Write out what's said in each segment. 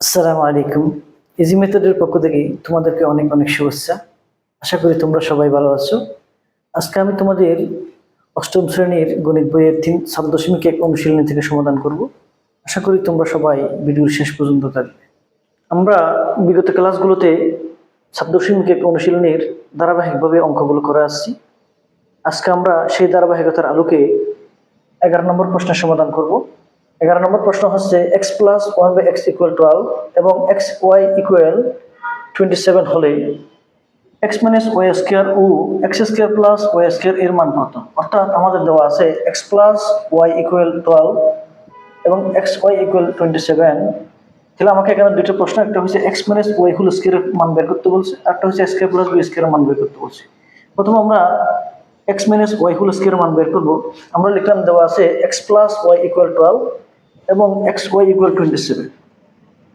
আসসালামু আলাইকুম। ইজি মেথডের পক্ষ থেকে তোমাদেরকে অনেক অনেক শুভেচ্ছা। আশা করি তোমরা সবাই ভালো আছো। আজকে আমি তোমাদের অষ্টম শ্রেণীর গণিত বইয়ের 7.1 অনুশীলনী থেকে সমাধান করব। আশা করি তোমরা সবাই ভিডিওর শেষ পর্যন্ত থাকবে। আমরা বিগত ক্লাসগুলোতে 7.1 অনুশীলনীর ধারাবাহিকভাবে অঙ্কগুলো করে আসছি। আজকে আমরা সেই ধারাবাহিকতার আলোকে 11 নম্বর প্রশ্নের সমাধান করব। 11 নম্বর প্রশ্ন হচ্ছে x প্লাস 1/x ইকুয়াল 12 এবং xy ইকুয়াল 27 হলে x মাইনাস ওয়াই স্কোয়ার ও x square plus Y square এর মান কত। অর্থাৎ আমাদের দেওয়া আছে x প্লাস ওয়াই ইকুয়াল 12 এবং xy ইকুয়াল 27। তাহলে আমাকে এখানে দুটো প্রশ্ন, একটা হচ্ছে x মাইনাস ওয়াই হোল স্কোয়ারের মান বের করতে বলছে, একটা হচ্ছে x স্কোয়ার প্লাস বি স্কোয়ারের মান বের করতে বলছে। প্রথমে আমরা x মাইনাস ওয়াই হোল স্কোয়ারের মান বের করবো। আমরা লিখলাম দেওয়া আছে x প্লাস ওয়াই ইকুয়াল 12 এবং xy ইকুয়াল 27।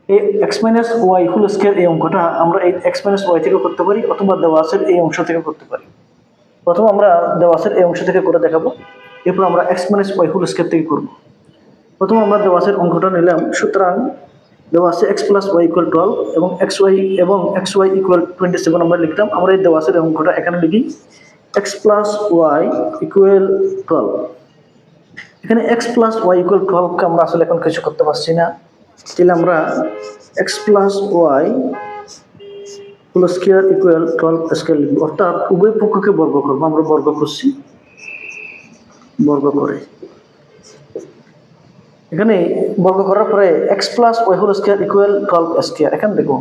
এই x minus Y whole square এই অঙ্কটা আমরা এই x মাইনাস ওয়াই থেকে করতে পারি অথবা দেওয়া আছে এই অংশ থেকে করতে পারি। প্রথম আমরা দেওয়া আছে এই অংশ থেকে করে দেখাবো, এরপর আমরা x minus Y whole square থেকে করবো। প্রথম আমরা দেওয়া আছে অঙ্কটা নিলাম। সুতরাং দেওয়া আছে x প্লাস ওয়াই ইকুয়াল 12 এবং xy ইকুয়াল 27 আমরা লিখলাম। আমরা এই দেওয়া আছে অঙ্কটা এখানে লিখি x প্লাস ওয়াই ইকুয়াল 12। এখানে x প্লাস ওয়াই ইকুয়াল 12 কে আমরা আসলে এখন কিছু করতে পারছি না, তাহলে আমরা x plus Y whole square equal 12 square লিখব। অর্থাৎ উভয় পক্ষকে বর্গ করবো। আমরা বর্গ করছি, বর্গ করে এখানে বর্গ করার পরে x plus Y whole square equal 12 square. এখানে দেখো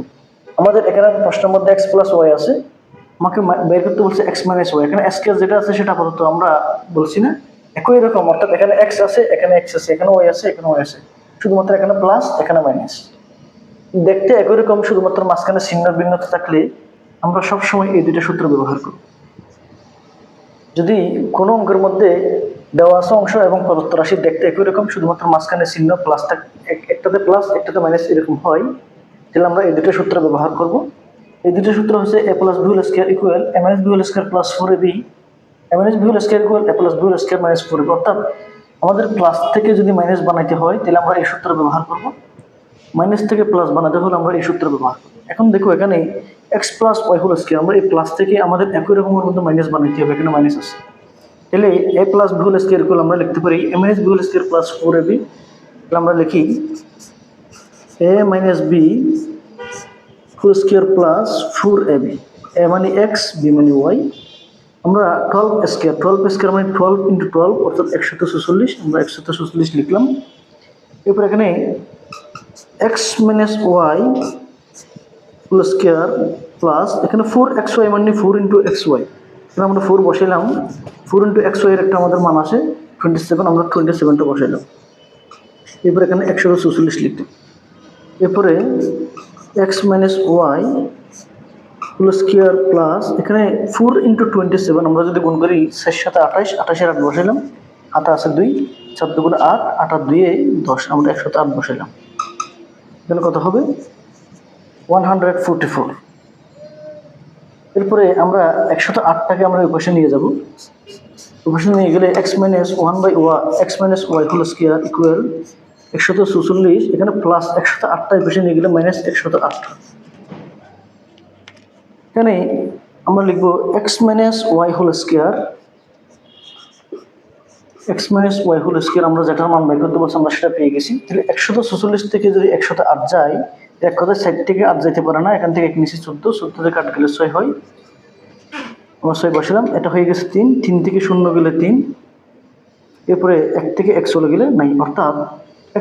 আমাদের এখানে প্রশ্নের মধ্যে x প্লাস ওয়াই আছে, আমাকে বের করতে বলছে x মাইনাস ওয়াই। এখানে স্কোয়ার যেটা আছে সেটা আপাতত আমরা বলছি না, একই রকম। অর্থাৎ এখানে x আছে, এখানে x আছে, এখানে ওয়াই আছে, এখানে ওয়াই আছে, শুধুমাত্র এখানে প্লাস এখানে মাইনাস। দেখতে একই রকম, শুধুমাত্র মাঝখানে চিহ্ন ভিন্নতা থাকলে আমরা সবসময় এই দুইটা সূত্র ব্যবহার করব। যদি কোনো অঙ্কের মধ্যে দেওয়া আছে অংশ এবং প্রদত্ত রাশি দেখতে একই রকম, শুধুমাত্র মাঝখানে চিহ্ন প্লাস একটাতে প্লাস একটাতে মাইনাস এরকম হয়, তাহলে আমরা এই দুটো সূত্র ব্যবহার করব। এই দুটো সূত্র হচ্ছে a plus B whole square equal a minus B whole square plus 4ab, a minus B whole square equal a plus B whole square minus 4ab। অর্থাৎ আমাদের প্লাস থেকে যদি মাইনাস বানাইতে হয় তাহলে আমরা এই সূত্র ব্যবহার করব, মাইনাস থেকে প্লাস বানাতে হলে আমরা এই সূত্র ব্যবহার করব। এখন দেখো এখানে x plus Y whole square, আমরা এই প্লাস থেকে আমাদের একই রকমের মধ্যে মাইনাস বানাইতে হবে, এখানে মাইনাস আছে। তাহলে a plus B whole square equal আমরা লিখতে পারি a minus B whole square plus 4ab। তাহলে আমরা লিখি a minus B whole square plus 4ab। A মানে এক্স, বি মানে ওয়াই। আমরা 12 স্কোয়ার মানে 12 ইন্টু 12 অর্থাৎ 146। আমরা 146 লিখলাম। এরপর এখানে x minus Y whole square plus এখানে 4xy মানে 4 ইন্টু xy। এখানে আমরা 4 বসাইলাম, 4 ইন্টু xy এর একটা আমাদের মান আসে 27, আমরা 27টা বসাইলাম। এরপর এখানে 146 লিখলাম। এরপরে x minus Y whole square plus এখানে 4 ইন্টু 27, আমরা যদি গুণ করি 6 সাথে 28, 28 8 বসাইলাম, হাতে আছে 2, 4 দুগুণে 8, 8 আর 2 10, আমরা 108 বসাইলাম। এখানে কত হবে 144। এরপরে আমরা 108টাকে আমরা ওই পাশে নিয়ে যাব। ওই পাশে নিয়ে গেলে x minus Y whole square equal 146। এখানে প্লাস 108টা এই পাশে নিয়ে গেলে মাইনাস 108। এখানে আমরা লিখবো x minus Y whole square, আমরা যেটার মান বের করতে বলছি আমরা সেটা পেয়ে গেছি। তাহলে 146 থেকে যদি 108 যায়, এক কথায় 60 থেকে 8 যাইতে পারে না, এখান থেকে এক নিচে 14 থেকে 8 গেলে 6 হয়, আমরা 6 বসালাম। এটা হয়ে গেছে 3 থেকে 0 গেলে 3, এরপরে 1 থেকে 1 চলে গেলে নাই। অর্থাৎ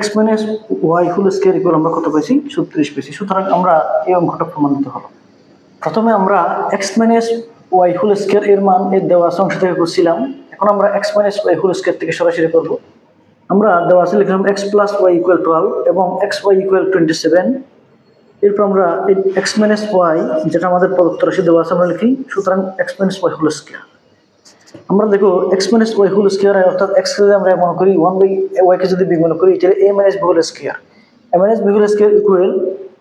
x minus Y whole square equal আমরা কত পেয়েছি 36 পেয়েছি। সুতরাং আমরা এই অঙ্কটা প্রমাণিত হলো। প্রথমে আমরা x minus Y whole square এর মান এর দেওয়া আছে অংশ থেকে করছিলাম, এখন আমরা x minus Y whole square থেকে সরাসরি করব। আমরা দেওয়া আছে লিখলাম x প্লাস ওয়াই ইকুয়াল 12 এবং xy ইকুয়াল 27। এরপর আমরা এই x মাইনাস ওয়াই যেটা আমাদের প্রদত্ত রাশি দেওয়া আছে আমরা লিখি, সুতরাং x minus Y whole square. আমরা দেখো x minus Y whole square অর্থাৎ x কে যদি আমরা মনে করি 1/y কে যদি বিগুণ করি তাহলে a minus B whole square, a minus B whole square equal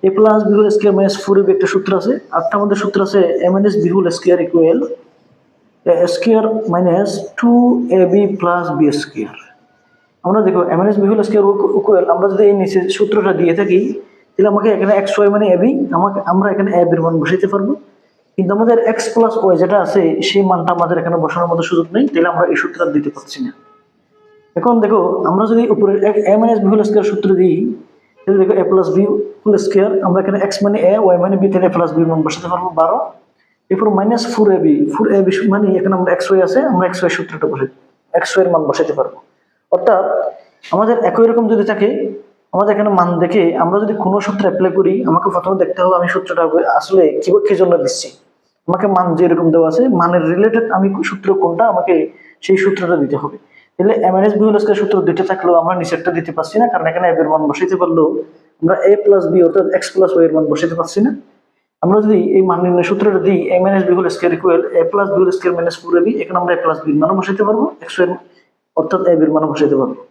a plus B whole square minus 4ab একটা সূত্র আছে। আরেকটা আমাদের সূত্র আছে a minus B whole square equal a square minus 2ab plus b square. আমরা দেখো a minus B whole square equal, আমরা যদি এই নিচে সূত্রটা দিয়ে থাকি তাহলে আমাকে এখানে এক্স ওয়াই মানে এবি, আমাকে আমরা এখানে এ বির মান বসাইতে পারবো, কিন্তু আমাদের এক্স প্লাস ওয়াই যেটা আছে সেই মানটা আমাদের এখানে বসানোর মতো সুযোগ নেই, তাহলে আমরা এই সূত্রটা দিতে পারছি না। এখন দেখো আমরা যদি উপরে এ মাইনাস বি হোল স্কয়ার সূত্র দিই, তাহলে দেখো a plus B whole square, আমরা এখানে এক্স মানে এ ওয়াই মানে বি, তাহলে এ প্লাস বি মান বসাতে পারবো 12। এরপর মাইনাস 4ab, 4ab মানে এখানে আমরা এক্স ওয়াই আছে, আমরা এক্স ওয়াই সূত্রটা বসাই, এক্স ওয়াই এর মান বসাতে পারবো। অর্থাৎ আমাদের একই রকম যদি থাকে, আমাদের এখানে মান দেখে আমরা যদি কোনো সূত্র অ্যাপ্লাই করি, আমাকে প্রথমে দেখতে হবে আমি সূত্রটা আসলে কি জন্য দিচ্ছি। আমাকে মান যেরকম দেওয়া আছে মানের রিলেটেড আমি সূত্র কোনটা, আমাকে সেই সূত্রটা দিতে হবে। তাহলে M N S B whole square সূত্র দুইটা থাকলেও আমরা নিচেরটা দিতে পারছি না, কারণ এখানে এ এর মান বসাইতে পারলেও আমরা এ প্লাস বি অর্থাৎ এক্স প্লাস ওয়াই এর মান বসাইতে পারছি না। আমরা যদি এই মান নির্ণয় সূত্রটা দিই a minus B whole square equal a plus B whole square minus 4ab, এখানে আমরা এ প্লাস বি এর মান বসাইতে পারবো, এক্স এর অর্থাৎ এ এর মান বসাইতে পারবো।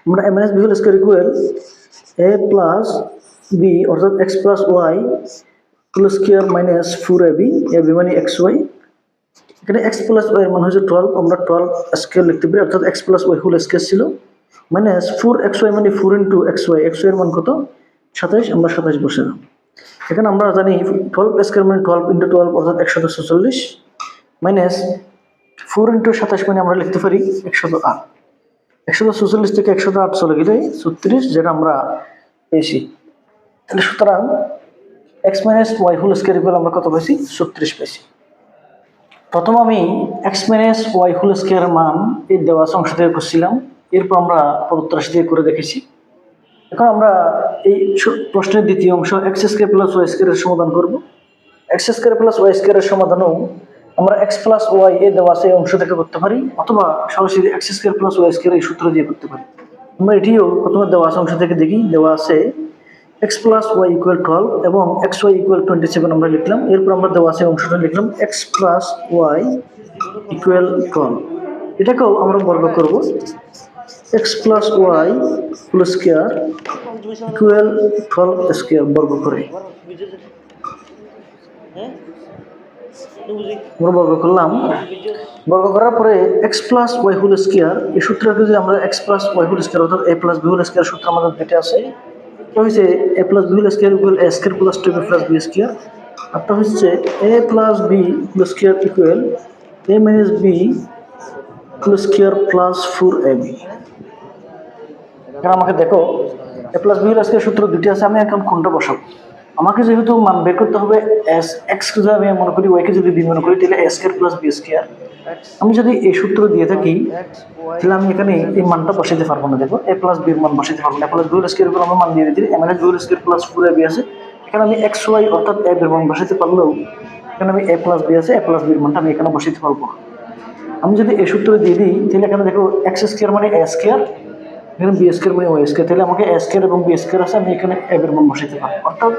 আমরা a minus B whole square equal a plus b অর্থাৎ x plus Y whole square minus 4ab, ab মানে এক্স ওয়াই, এখানে এক্স প্লাস ওয়াই এর মান হচ্ছে 12, আমরা 12 স্কয়ার লিখতে পারি, অর্থাৎ x plus Y whole square ছিল মাইনাস 4xy মানে 4 ইন্টু xy, xy এর মান কত 27, আমরা 27 বসালাম। এখানে আমরা জানি 12 স্কয়ার মানে 12 ইন্টু 12 অর্থাৎ 146 মাইনাস 4 ইন্টু 27 মানে আমরা লিখতে পারি 108। 146 থেকে 108 চলে গেলে 36, যেটা আমরা পেয়েছি। তাহলে সুতরাং x minus Y whole square equal আমরা কত পেয়েছি 36 পেয়েছি। প্রথম আমি x minus Y whole square মান এই দেওয়া অংশ থেকে করছিলাম, এরপর আমরা প্রদত্ত রাশি দিয়ে করে দেখেছি। এখন আমরা এই প্রশ্নের দ্বিতীয় অংশ এক্স স্কয়ার প্লাস ওয়াই স্কয়ারের সমাধান করব। এক্স স্কয়ার প্লাস ওয়াই স্কয়ারের সমাধানও আমরা এক্স প্লাস ওয়াই এ দেওয়া সেই অংশ থেকে করতে পারি, অথবা সরাসরি x square plus y square এই সূত্র দিয়ে করতে পারি। আমরা এটিও প্রথমে দেওয়া অংশ থেকে দেখি, দেওয়া আছে এক্স প্লাস ওয়াই ইকুয়াল 12 এবং এক্স ওয়াই ইকুয়াল 27 আমরা লিখলাম। এরপর আমরা দেওয়া আছে অংশটা লিখলাম এক্স প্লাস ওয়াই ইকুয়াল 12, এটাকেও আমরা বর্গ করব x plus Y whole square equal 12 square বর্গ করে আমরা বর্গ করলাম। বর্গ করার পরে x plus Y whole square এই সূত্রটা যদি আমরা x plus Y whole square অর্থাৎ a plus B whole square সূত্র আমাদের যেটা আছে এটা হচ্ছে a plus B whole square equal a square plus 2b plus b square, আরটা হচ্ছে a plus B whole square equal a minus B whole square plus 4ab। এখানে আমাকে দেখো a plus B whole square সূত্র দুটি আছে, আমি এখন কোনটা বসাবো। আমাকে যেহেতু মান বের করতে হবে এস এক্স কে যদি আমি মনে করি ওয়াই কে যদি বি মনে করি, তাহলে এ স্কয়ার প্লাস বি স্কয়ার। আমি যদি এই সূত্র দিয়ে থাকি তাহলে আমি এখানে এই মানটা বসাইতে পারবো না। দেখো এ প্লাস বি এর মান বসাইতে পারবো না, a plus B whole square এর আমরা মান দিয়ে দিই a minus B whole square plus 4ab আছে। এখানে আমি এক্স ওয়াই অর্থাৎ এ এর মান বসাইতে পারলেও এখানে আমি এ প্লাস বি আছে, এ প্লাস বি এর মানটা আমি এখানে বসাইতে পারবো না। আমি যদি এই সূত্র দিয়ে দিই তাহলে এখানে দেখো এক্স স্কয়ার মানে এ স্কয়ার, এখানে বি স্কয়ার মানে ওয়াই স্কয়ার, তাহলে আমাকে এ স্কয়ার এবং বি স্কয়ার আছে, আমি এখানে এ এর মান বসাইতে পারবো। অর্থাৎ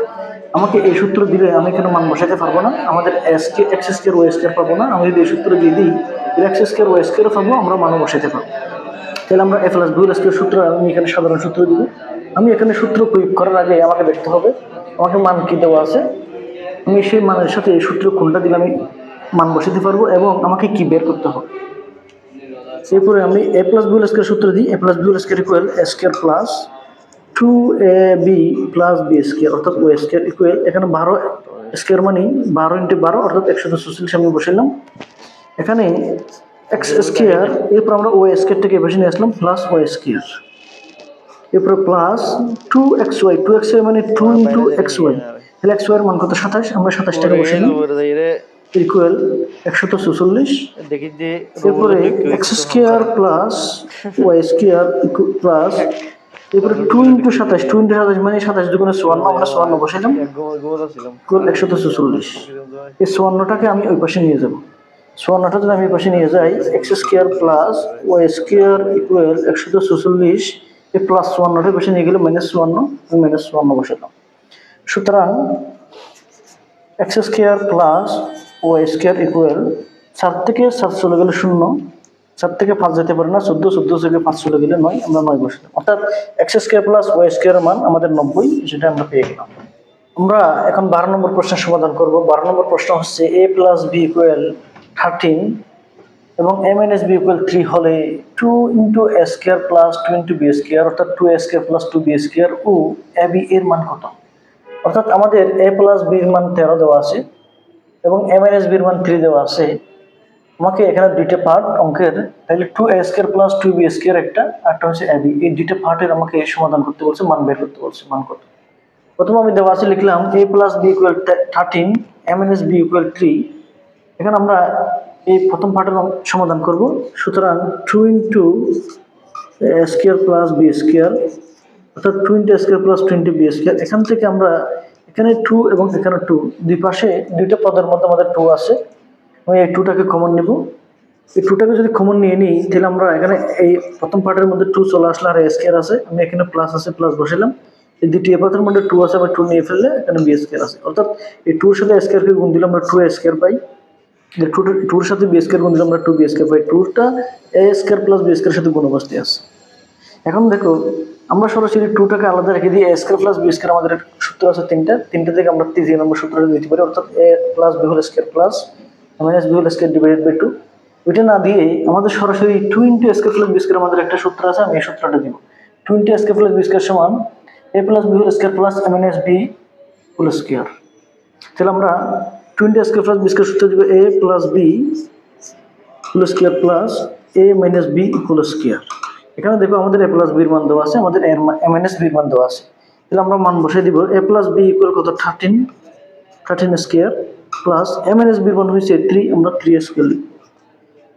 আমাকে এই সূত্র দিলে আমি এখানে মান বসাইতে পারবো না, আমাদের এক্স স্কয়ার ওয়াই স্কয়ার পাবো না। আমি যদি এই সূত্র দিয়ে দিই এক্স স্কয়ার ওয়াই স্কয়ার পাবো, আমরা মান বসাইতে পারবো। তাহলে আমরা এ প্লাস বি হোল স্কয়ার সূত্র আমি এখানে সাধারণ সূত্র দিব। আমি এখানে সূত্র প্রয়োগ করার আগে আমাকে দেখতে হবে আমাকে মান কি দেওয়া আছে, আমি সেই মানের সাথে এই সূত্র কোনটা দিলে আমি মান বসাতে পারবো এবং আমাকে কি বের করতে হবে। এরপরে আমি a plus B whole square সূত্র দিই, a plus B whole square equal a square plus 2ab plus b square অর্থাৎ ওয়াই স্কয়ার ইকুয়াল এখানে 12 স্কয়ার মানে 12 ইন্টু 12 অর্থাৎ 146 আমি বসাইলাম। এখানে এক্স স্কয়ার, এরপর আমরা ওয়াই স্কয়ার থেকে বসে নিয়ে আসলাম প্লাস ওয়াই স্কয়ার, এরপর প্লাস 2xy, 2xy মানে 2 ইন্টু xy, তাহলে xy এর মান কত 27, আমরা 27 টাকা বসাইলাম ইকুয়াল 146। এরপরে x square plus y square plus এরপরে 2 ইন্টু 27, 2 ইন্টু 27 মানে 27 দুগুণে 54, আমরা 54 বসাইলাম ইকুয়াল 146। এই 54টাকে আমি ওই পাশে নিয়ে যাব, 54টা যদি আমি ওই পাশে নিয়ে যাই x square plus y square equal 146, এই প্লাস 54টা পাশে নিয়ে গেলে মাইনাস 54, আমি মাইনাস 54 বসাইলাম। সুতরাং x square plus y square equal 4 থেকে 7 চলে গেলে 0, 4 থেকে 5 যেতে পারে না, 14, 14 থেকে 5 চলে গেলে 9, আমরা 9 বসালাম। অর্থাৎ x square plus y square মান আমাদের 90, যেটা আমরা পেয়ে গেলাম। আমরা এখন 12 নম্বর প্রশ্নের সমাধান করব। 12 নম্বর প্রশ্ন হচ্ছে এ প্লাস বি ইকুয়াল 13 এবং a মাইনাস b ইকুয়াল 3 হলে 2 into a square plus 2 into b square অর্থাৎ 2a square plus 2b square ও ab এর মান কত? অর্থাৎ আমাদের a প্লাস b এর মান 13 দেওয়া আছে এবং a মাইনাস b এর মান 3 দেওয়া আছে। আমাকে এখানে দুইটা পার্ট অঙ্কের, তাহলে 2a square plus 2b square একটা, আরটা হচ্ছে ab, এই দুইটা পার্টের আমাকে সমাধান করতে বলছে, মান বের করতে বলছে। মান কত? প্রথমে আমি দেওয়া আছে লিখলাম a plus b equal 13, a minus b equal 3। এখানে আমরা এই প্রথম পার্টের সমাধান করব। সুতরাং 2 into a square plus b square অর্থাৎ 2 into a square plus 2 into b square. এখান থেকে আমরা এখানে 2 এবং এখানে 2, দুই পাশে দুইটা পদের মধ্যে আমাদের 2 আছে, আমি এই 2টাকে কমন নেব। এই 2টাকে যদি কমন নিয়ে নিই তাহলে আমরা এখানে এই প্রথম পার্টের মধ্যে 2 চলে আসলে আর a স্কোয়ার আছে, আমি এখানে প্লাস আছে প্লাস বসালাম। এই দ্বিতীয় পার্টের মধ্যে 2 আছে, আবার 2 নিয়ে ফেললে এখানে b স্কোয়ার আছে, অর্থাৎ এই 2 এর সাথে a স্কোয়ারকে গুণ দিলে আমরা 2a স্কোয়ার পাই। 2 এর সাথে b স্কোয়ার গুণ দিলে আমরা 2b স্কোয়ার পাই। 2টা a স্কোয়ার প্লাস b স্কোয়ারের সাথে গুণ অবস্থায় আছে। এখন দেখো আমরা সরাসরি 2টাকে আলাদা রেখে দিই, a square plus b square আমাদের সূত্র আছে তিনটা থেকে আমরা 3 নম্বর সূত্রটা দিতে পারি, অর্থাৎ a plus b whole square plus minus b whole square divided by 2। ওইটা না দিয়ে আমাদের সরাসরি 2 into a square plus b square আমাদের একটা সূত্র আছে, আমি এই সূত্রটা দিব। 2 into a square plus b square সমান a plus b whole square plus a minus b whole square. তাহলে আমরা 2 into a square plus b square সূত্র দিব a plus b whole square plus a minus b whole square. এখানে দেখো আমাদের a plus b এর মান দেওয়া আছে, আমাদের a মাইনাস b এর মান দেওয়া আছে। তাহলে আমরা মান বসাই দিব, a প্লাস b ইকুয়াল কত? 13 square plus a minus b এর মান হয়েছে 3, আমরা 3 স্কোয়ার লিখব।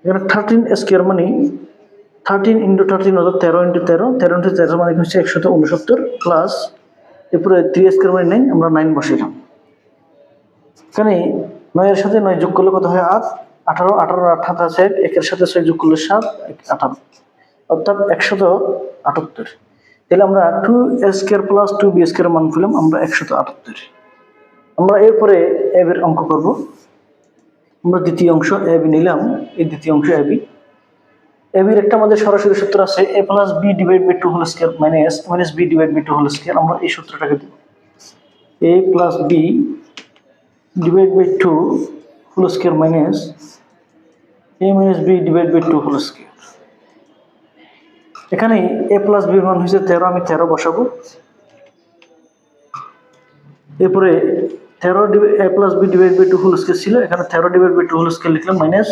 এখানে 13 স্কোয়ার মানে 13 ইন্টু 13 অর্থাৎ 13 ইন্টু 13, 13 ইন্টু 13 মানে হচ্ছে 169 প্লাস এরপরে 3 স্কোয়ার মানে 9, আমরা 9 বসাইলাম। এখানে 9 এর সাথে 9 যোগ করলে কত হয়? 8, 18, 18 আর 8 আছে 1, এর সাথে 6 যোগ করলে 7, 18 অর্থাৎ 178। তাহলে আমরা 2a square plus 2b square মান পেলাম আমরা 178। আমরা এরপরে ab এর অঙ্ক করব। আমরা দ্বিতীয় অংশ ab নিলাম, এই দ্বিতীয় অংশ ab এর একটা আমাদের সরাসরি সূত্র আছে a plus b divide by 2 whole square minus b divide by 2 whole square. আমরা এই সূত্রটাকে দেব a plus b divide by 2 whole square minus a minus b divide by 2 whole square. এখানে a প্লাস b এর মান হচ্ছে 13, আমি 13 বসাবো। এরপরে 13 a plus b divide by 2 whole square ছিল, এখানে 13 ডিভাইড বাই 2 হোল স্কয়ার লিখলাম মাইনাস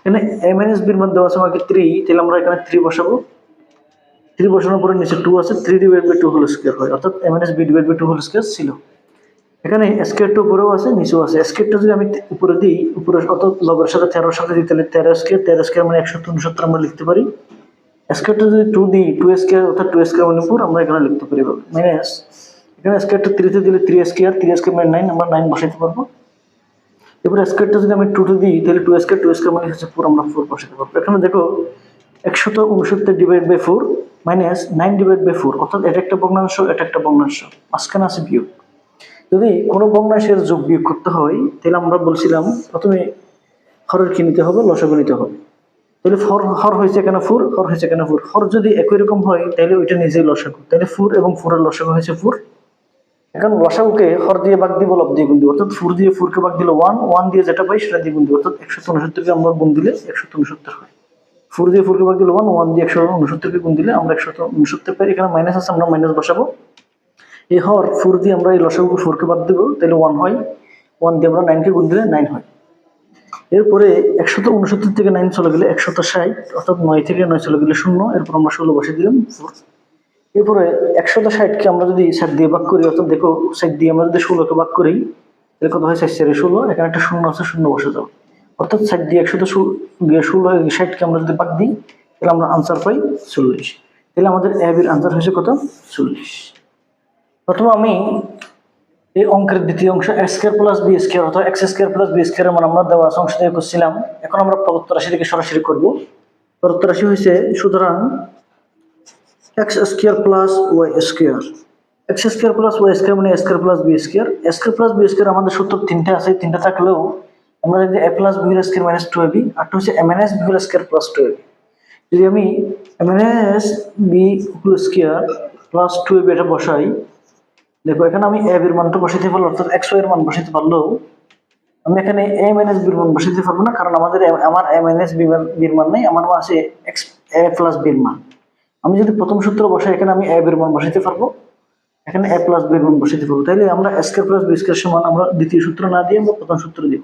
এখানে a মাইনাস b এর মান দেওয়া আছে আমাকে 3, তাহলে আমরা এখানে 3 বসাবো। 3 বসানোর পরে নিচে 2 আছে, 3 ডিভাইড বাই 2 হোল স্কয়ার হয়, অর্থাৎ a minus b divide by 2 whole square ছিল। এখানে স্কয়ারটা উপরেও আছে নিচেও আছে, স্কয়ারটা যদি আমি উপরে দিই, উপরে অর্থাৎ লগের সাথে 13 এর সাথে দিই তাহলে 13 স্কয়ার মানে 169 আমরা লিখতে পারি। স্কয়ারটা যদি 2 দিই 2 স্কয়ার অর্থাৎ 2 স্কয়ার মানে 4 আমরা এখানে লিখতে পারি মাইনাস এখানে স্কয়ারটা 3 তে দিলে 3 স্কয়ার মানে 9, আমরা 9 বসাইতে পারবো। এবার স্কয়ারটা যদি আমি 2 তে দিই তাহলে 2 স্কয়ার মানে হচ্ছে 4, আমরা 4 বসাইতে পারবো। এখানে দেখো 169 divide by 4 minus 9 divide by 4, অর্থাৎ এটা একটা ভগ্নাংশ এটা একটা ভগ্নাংশ, মাঝখানে আছে বিয়োগ। যদি কোনো ভগ্নাংশের যোগ বিয়োগ করতে হয় তাহলে আমরা বলছিলাম প্রথমে হরের কি নিতে হবে? লসাগু নিতে হবে। তাহলে হর হয়েছে এখানে 4, হর হয়েছে এখানে 4, হর যদি একই রকম হয় তাহলে ওইটা নিজেই লসাগু, তাহলে 4 এবং 4 এর লসাগু হয়েছে 4। এখন লসাগুকে হর দিয়ে ভাগ দিব, লব দিয়ে গুণ দিব, অর্থাৎ 4 দিয়ে 4 কে ভাগ দিলে 1, 1 দিয়ে যেটা পাই সেটা দিয়ে গুণ দিব, অর্থাৎ 169 কে আমরা গুণ দিলে 169 হয়। 4 দিয়ে 4 কে ভাগ দিলে 1, 1 দিয়ে 169 কে গুণ দিলে আমরা 169 পাই। এখানে মাইনাস আছে, আমরা মাইনাস বসাবো। এই হর 4 দিয়ে আমরা এই লসাগুকে 4 কে ভাগ দিব, তাহলে 1 হয়। 1 দিয়ে আমরা 9 কে গুণ দিলে 9 হয়। এরপরে 169 থেকে 9 চলে গেলে 160, অর্থাৎ 9 থেকে 9 চলে গেলে 0, এরপর আমরা 16 বসে দিলাম 4। এরপরে 160 কে আমরা যদি 7 দিয়ে ভাগ করি, অর্থাৎ দেখো 7 দিয়ে আমরা যদি 16 কে ভাগ করি তাহলে কত হয়? 4/16, এখানে একটা 0 আছে, 0 বসে যাবে, অর্থাৎ 7 দিয়ে 160 কে আমরা যদি ভাগ দিই তাহলে আমরা আনসার পাই 40। তাহলে আমাদের a এর আনসার হয়েছে কত? 40। প্রথমে আমি এই অঙ্কের দ্বিতীয় অংশ x square plus b square অথবা x স্কয়ার প্লাস b স্কয়ারের মান আমরা দেওয়া অংশ থেকে করছিলাম। এখন আমরা প্রদত্ত রাশি থেকে সরাসরি করব। প্রদত্ত রাশি হয়েছে সুতরাং x square plus y square, x square plus y square মানে a square plus b square. a square plus b square আমাদের সূত্র তিনটা আছে, তিনটা থাকলেও আমরা যদি a plus b whole square minus 2ab আর হচ্ছে a minus b whole square plus 2ab, যদি আমি a minus b whole square plus 2ab এটা বসাই, দেখো এখানে আমি a এর মানটা বসাইতে পারলাম, অর্থাৎ xy এর মান বসাইতে পারলেও আমি এখানে এ মাইনাস বির মান বসাতে পারবো না, কারণ আমার এ মাইনাস বির মান নেই, আমার আছে এক্স এ প্লাস বির মান। আমি যদি প্রথম সূত্র বসাই, এখানে আমি এ বির মান বসাতে পারবো, এখানে এ প্লাস বির মান বসাতে পারবো। তাইলে আমরা এ স্কয়ার প্লাস বি স্কয়ার সমান আমরা দ্বিতীয় সূত্র না দিয়ে আমরা প্রথম সূত্র দিব।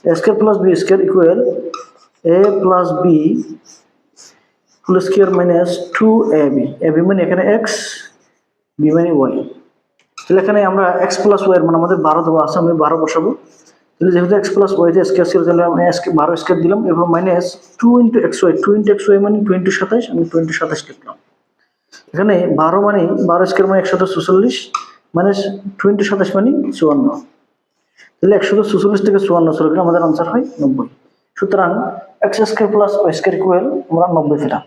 A square plus b square equal a plus B whole square minus 2ab। ab মানে এখানে x, b মানে y। তাহলে এখানে আমরা x প্লাস y এর মান আমাদের 12 দেওয়া আছে, আমি 12 বসাবো। তাহলে যেহেতু x প্লাস y তে স্কয়ার ছিল, তাহলে আমি 12 স্কয়ার দিলাম, এবং minus 2 into xy, 2 into xy মানে 20 27, আমি 20 27 লিখলাম। এখানে 12 মানে 12 স্কয়ার মানে 146, মাইনাস 20 27 মানে 54। তাহলে 146 থেকে 54 সরে গেলে আমাদের আনসার হয় 90। সুতরাং x square plus y square equal আমরা 90 পেলাম।